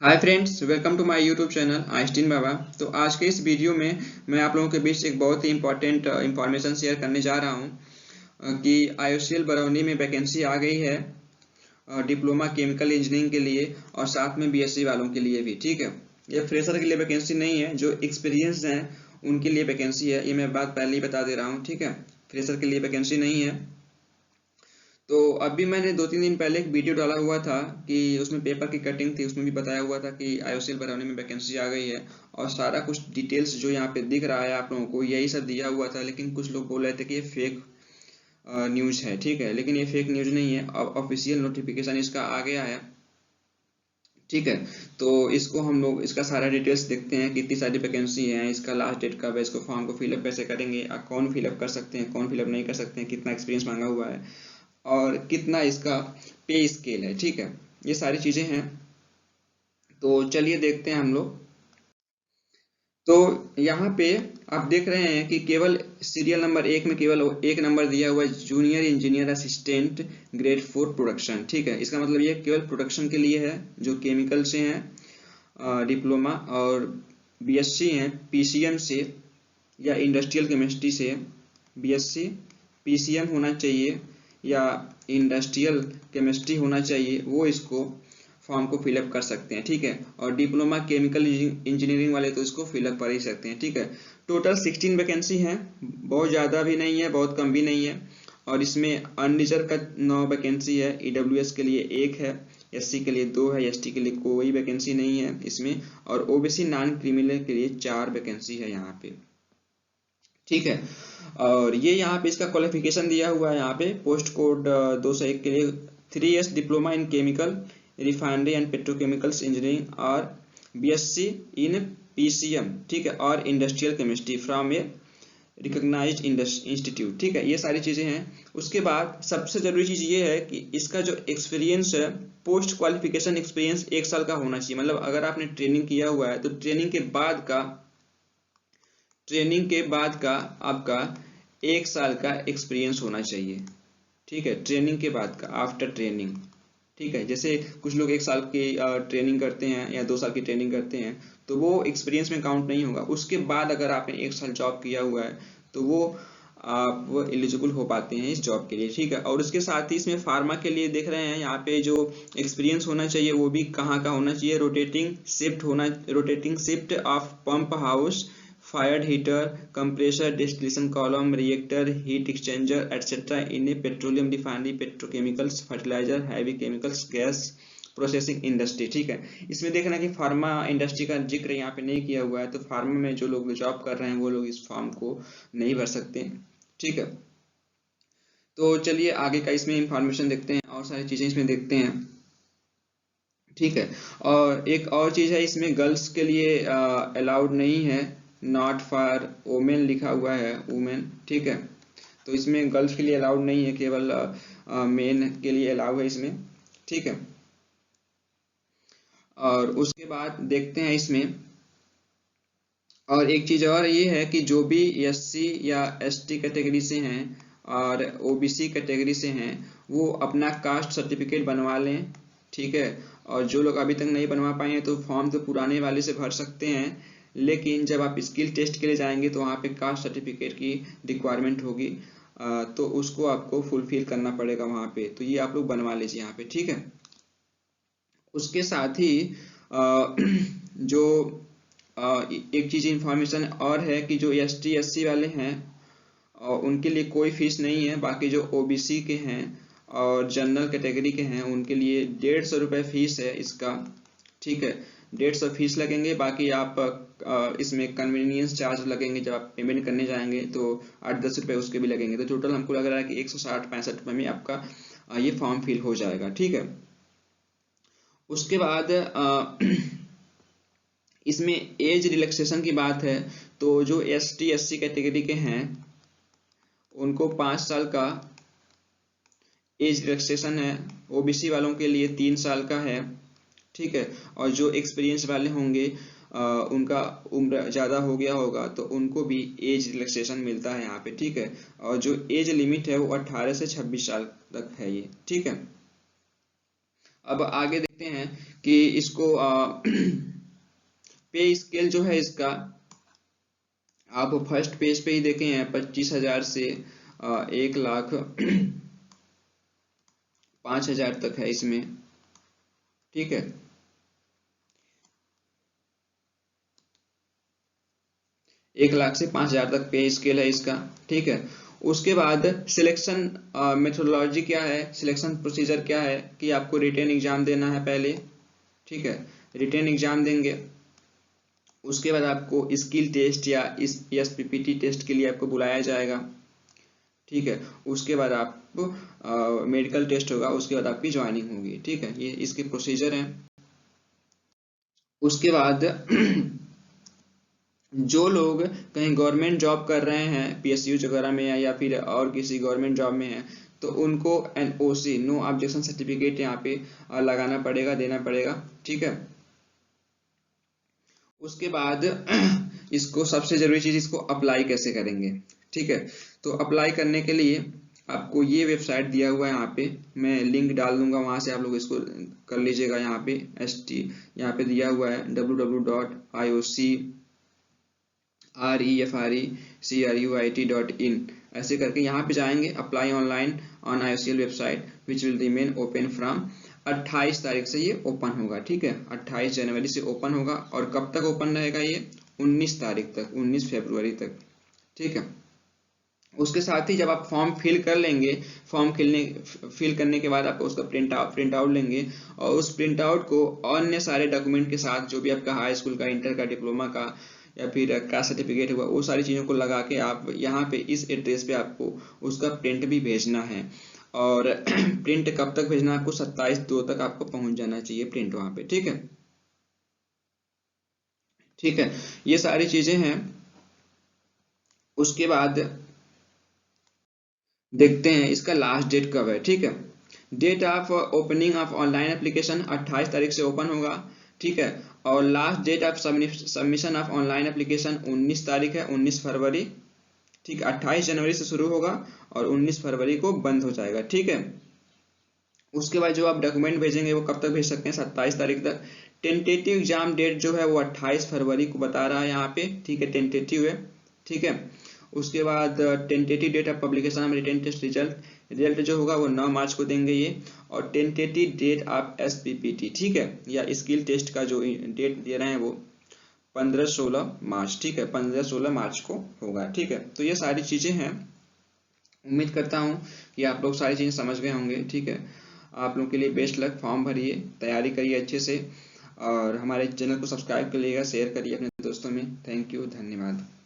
Hi friends, welcome to my YouTube channel Einstein Baba. तो आज के इस वीडियो में मैं आप लोगों के बीच एक बहुत ही इंपॉर्टेंट इंफॉर्मेशन शेयर करने जा रहा हूं कि आईओसीएल बरौनी में वैकेंसी आ गई है डिप्लोमा केमिकल इंजीनियरिंग के लिए और साथ में बीएससी वालों के लिए भी। ठीक है, ये फ्रेशर के लिए वैकेंसी नहीं है, जो एक्सपीरियंस हैं उनके लिए वैकेंसी है। ये मैं बात पहले ही बता दे रहा हूँ। ठीक है, फ्रेशर के लिए वैकेंसी नहीं है। तो अभी मैंने 2-3 दिन पहले एक वीडियो डाला हुआ था कि उसमें पेपर की कटिंग थी, उसमें भी बताया हुआ था कि आईओसीएल बरौनी में वैकेंसी आ गई है और सारा कुछ डिटेल्स जो यहाँ पे दिख रहा है आप लोगों को यही सब दिया हुआ था। लेकिन कुछ लोग बोल रहे थे कि ये फेक न्यूज़ है। ठीक है, लेकिन ये फेक न्यूज़ नहीं है, अब ऑफिशियल नोटिफिकेशन इसका आ गया है। ठीक है, तो इसको हम लोग इसका सारा डिटेल्स देखते हैं, कितनी सारी वैकेंसी है, इसका लास्ट डेट कब है, इसको फॉर्म को फिलअप कैसे करेंगे, कौन फिलअप कर सकते हैं, कौन फिलअप नहीं कर सकते हैं, कितना एक्सपीरियंस मांगा हुआ है और कितना इसका पे स्केल है। ठीक है, ये सारी चीजें हैं। तो चलिए देखते हैं हम लोग। तो यहाँ पे आप देख रहे हैं कि केवल सीरियल नंबर 1 में केवल एक नंबर दिया हुआ है, junior engineer assistant grade 4 production. ठीक है, इसका मतलब ये केवल प्रोडक्शन के लिए है, जो केमिकल से हैं डिप्लोमा और बीएससी हैं पीसीएम से या इंडस्ट्रियल केमिस्ट्री से। बीएससी पीसीएम होना चाहिए या इंडस्ट्रियल केमिस्ट्री होना चाहिए, वो इसको फॉर्म को फिलअप कर सकते हैं। ठीक है, और डिप्लोमा केमिकल इंजीनियरिंग वाले तो इसको फिलअप कर ही सकते हैं। ठीक है, टोटल 16 वैकेंसी हैं, बहुत ज़्यादा भी नहीं है, बहुत कम भी नहीं है। और इसमें अनरिजर्व का 9 वैकेंसी है, ईडब्ल्यूएस के लिए 1 है, एससी के लिए 2 है, एसटी के लिए कोई वैकेंसी नहीं है इसमें, और ओबीसी नॉन क्रिमिनल के लिए 4 वैकेंसी है यहाँ पे। ठीक है, और ये यहाँ पे इसका क्वालिफिकेशन दिया हुआ है, यहाँ पे पोस्ट कोड 201 के लिए 3 years diploma in chemical refinery and petrochemicals engineering और बीएससी इन पीसीएम। ठीक है, और industrial chemistry from a recognised institute. ठीक है, ये सारी चीजें हैं। उसके बाद सबसे जरूरी चीज ये है कि इसका जो एक्सपीरियंस है, पोस्ट क्वालिफिकेशन एक्सपीरियंस 1 साल का होना चाहिए। मतलब अगर आपने ट्रेनिंग किया हुआ है तो ट्रेनिंग के बाद का आपका 1 साल का एक्सपीरियंस होना चाहिए। ठीक है, ट्रेनिंग के बाद का, आफ्टर ट्रेनिंग। ठीक है, जैसे कुछ लोग 1 साल की ट्रेनिंग करते हैं या 2 साल की ट्रेनिंग करते हैं तो वो एक्सपीरियंस में काउंट नहीं होगा। उसके बाद अगर आपने 1 साल जॉब किया हुआ है तो वो आप एलिजिबल हो पाते हैं इस जॉब के लिए। ठीक है, और उसके साथ ही इसमें फार्मा के लिए देख रहे हैं यहाँ पे जो एक्सपीरियंस होना चाहिए वो भी कहाँ का होना चाहिए, rotating shift of pump house, fired heater, compressor, distillation column, reactor, heat exchanger etcetera in a petroleum refinery, petrochemicals, fertiliser, heavy chemicals, gas processing industry. ठीक है, इसमें देखना कि फार्मा इंडस्ट्री का जिक्र यहाँ पे नहीं किया हुआ है, तो फार्मा में जो लोग जॉब कर रहे हैं वो लोग इस फॉर्म को नहीं भर सकते। ठीक है, तो चलिए आगे का इसमें इंफॉर्मेशन देखते हैं और सारी चीजें इसमें देखते हैं। ठीक है, और एक और चीज है, इसमें गर्ल्स के लिए अलाउड नहीं है, नॉट फॉर वोमेन लिखा हुआ है, वुमेन। ठीक है, तो इसमें गर्ल्स के लिए अलाउड नहीं है, केवल मेन के लिए अलाउ है इसमें। ठीक है, और उसके बाद देखते हैं इसमें, और एक चीज और ये है कि जो भी एससी या एसटी कैटेगरी से हैं और ओबीसी कैटेगरी से हैं वो अपना कास्ट सर्टिफिकेट बनवा लें। ठीक है, और जो लोग अभी तक नहीं बनवा पाए हैं तो फॉर्म तो पुराने वाले से भर सकते हैं, लेकिन जब आप स्किल टेस्ट के लिए जाएंगे तो वहाँ पे कास्ट सर्टिफिकेट की रिक्वायरमेंट होगी, तो उसको आपको फुलफिल करना पड़ेगा वहाँ पे, तो ये आप लोग बनवा लीजिए यहाँ पे। ठीक है, उसके साथ ही जो एक चीज इंफॉर्मेशन और है कि जो एस टी एस सी वाले हैं उनके लिए कोई फीस नहीं है। बाकी जो ओबीसी के हैं और जनरल कैटेगरी के हैं उनके लिए 150 रुपये फीस है इसका। ठीक है, 150 फीस लगेंगे, बाकी आप इसमें कन्वीनियंस चार्ज लगेंगे, जब आप पेमेंट करने जाएंगे तो 8-10 रुपये उसके भी लगेंगे। तो टोटल हमको लग रहा है कि 160-65 रुपये में आपका ये फॉर्म फिल हो जाएगा। ठीक है, उसके बाद इसमें एज रिलैक्सेशन की बात है, तो जो S T S C category के हैं उनको 5 साल का एज रिलैक्सेशन है, ओबीसी वालों के लिए 3 साल का है। ठीक है, और जो एक्सपीरियंस वाले होंगे उनका उम्र ज़्यादा हो गया होगा तो उनको भी एज रिलैक्सेशन मिलता है यहाँ पे। ठीक है, और जो एज लिमिट है वो 18 से 26 साल तक है ये। ठीक है, अब आगे देखते हैं कि इसको पे स्केल जो है इसका आप फर्स्ट पेज पे ही देखे हैं 25,000 से 1,05,000 तक है इसमें, ठीक है। 1,00,000 से 5,000 तक पे स्केल है इसका, ठीक है। उसके बाद सिलेक्शन मेथोडोलॉजी क्या है, सिलेक्शन प्रोसीजर क्या है कि आपको रिटेन एग्जाम देना है पहले, ठीक है। रिटेन एग्जाम देंगे, उसके बाद आपको स्किल टेस्ट या एसपीपीटी टेस्ट के लिए आपको बुलाया जाएगा, ठीक है। उसके बाद आप मेडिकल टेस्ट होगा, उसके बाद आपकी ज्वाइनिंग होगी, ठीक है। ये इसके प्रोसीजर हैं। उसके बाद जो लोग कहीं गवर्नमेंट जॉब कर रहे हैं पीएसयू वगैरह में या फिर और किसी गवर्नमेंट जॉब में है, तो उनको एनओसी नो ऑब्जेक्शन सर्टिफिकेट यहाँ पे लगाना पड़ेगा, देना पड़ेगा, ठीक है। उसके बाद इसको सबसे जरूरी चीज, इसको अप्लाई कैसे करेंगे, ठीक है। तो अप्लाई करने के लिए आपको ये वेबसाइट दिया हुआ है, यहाँ पे मैं लिंक डाल दूंगा, वहां से आप लोग इसको कर लीजिएगा। यहाँ पे यहाँ पे दिया हुआ है www.iocrefereCruit.in, ऐसे करके यहाँ पे जाएंगे। Apply online on IOCL website which will remain open from 28 तारीख से ये ओपन होगा, ठीक है। 28 जनवरी से ओपन होगा और कब तक ओपन रहेगा ये, 19 तारीख तक, 19 फरवरी तक, ठीक है। उसके साथ ही जब आप फॉर्म फिल कर लेंगे, फॉर्म फिल करने के बाद आप उसका प्रिंट आउट लेंगे और उस प्रिंट आउट को अन्य सारे डॉक्यूमेंट के साथ, जो भी आपका हाई स्कूल का, इंटर का, डिप्लोमा का या फिर कास्ट सर्टिफिकेट हुआ, वो सारी चीज़ों को लगा के आप यहाँ पे इस एड्रेस पे आपको उसका प्रिंट भी भेजना है। और प्रिंट कब तक भेजना है आपको, 27/2 तक आपको पहुंच जाना चाहिए प्रिंट वहां पे, ठीक है। ठीक है, ये सारी चीजें हैं। उसके बाद देखते हैं इसका लास्ट डेट कब है, ठीक है। Date of opening of online application 28 तारीख से ओपन होगा, ठीक है। और last date of submission of online application 19 तारीख है, 19 फरवरी, ठीक। 28 जनवरी से शुरू होगा और 19 फरवरी को बंद हो जाएगा, ठीक है। उसके बाद जो आप डॉक्यूमेंट भेजेंगे वो कब तक भेज सकते हैं, 27 तारीख तक। टेंटेटिव एग्जाम डेट जो है वो 28 फरवरी को बता रहा है यहाँ पे, ठीक है, टेंटेटिव है, ठीक है। उसके बाद tentative date of publication of written test result जो होगा वो 9 मार्च को देंगे ये। और टेंटेटिव डेट ऑफ एसपीपीटी, ठीक है, या स्किल टेस्ट का जो डेट दे रहे हैं वो 15-16 मार्च, ठीक है, 15-16 मार्च को होगा, ठीक है। तो ये सारी चीजें हैं। उम्मीद करता हूँ कि आप लोग सारी चीजें समझ गए होंगे, ठीक है। आप लोगों के लिए बेस्ट लक, फॉर्म भरिए, तैयारी करिए अच्छे से और हमारे चैनल को सब्सक्राइब करिएगा, शेयर करिए अपने दोस्तों में। थैंक यू, धन्यवाद।